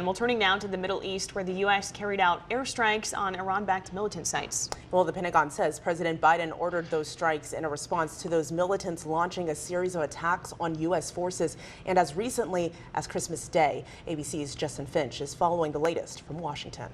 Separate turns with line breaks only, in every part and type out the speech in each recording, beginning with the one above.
Well, turning now to the Middle East, where the U.S. carried out airstrikes on Iran-backed militant sites.
Well, the Pentagon says President Biden ordered those strikes in a response to those militants launching a series of attacks on U.S. forces, and as recently as Christmas Day. ABC's Justin Finch is following the latest from Washington.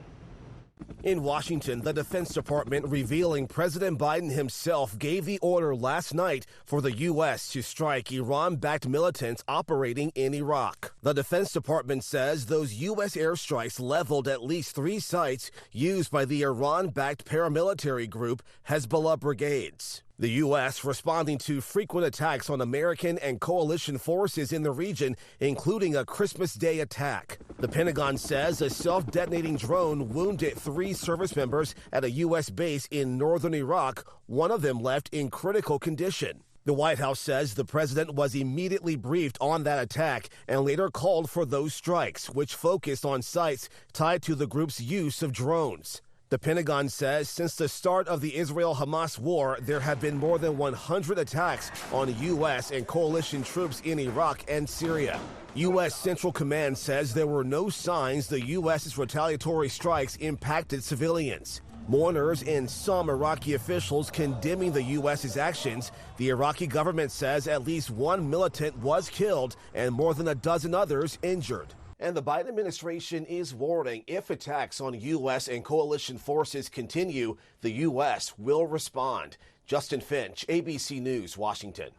In Washington, the Defense Department revealing President Biden himself gave the order last night for the U.S. to strike Iran-backed militants operating in Iraq. The Defense Department says those U.S. airstrikes leveled at least 3 sites used by the Iran-backed paramilitary group Hezbollah brigades. The U.S. responding to frequent attacks on American and coalition forces in the region, including a Christmas Day attack. The Pentagon says a self-detonating drone wounded 3 service members at a U.S. base in northern Iraq, one of them left in critical condition. The White House says the president was immediately briefed on that attack and later called for those strikes, which focused on sites tied to the group's use of drones. The Pentagon says since the start of the Israel-Hamas war, there have been more than 100 attacks on U.S. and coalition troops in Iraq and Syria. U.S. Central Command says there were no signs the U.S.'s retaliatory strikes impacted civilians. Mourners and some Iraqi officials condemning the U.S.'s actions. The Iraqi government says at least 1 militant was killed and more than a dozen others injured. And the Biden administration is warning if attacks on U.S. and coalition forces continue, the U.S. will respond. Justin Finch, ABC News, Washington.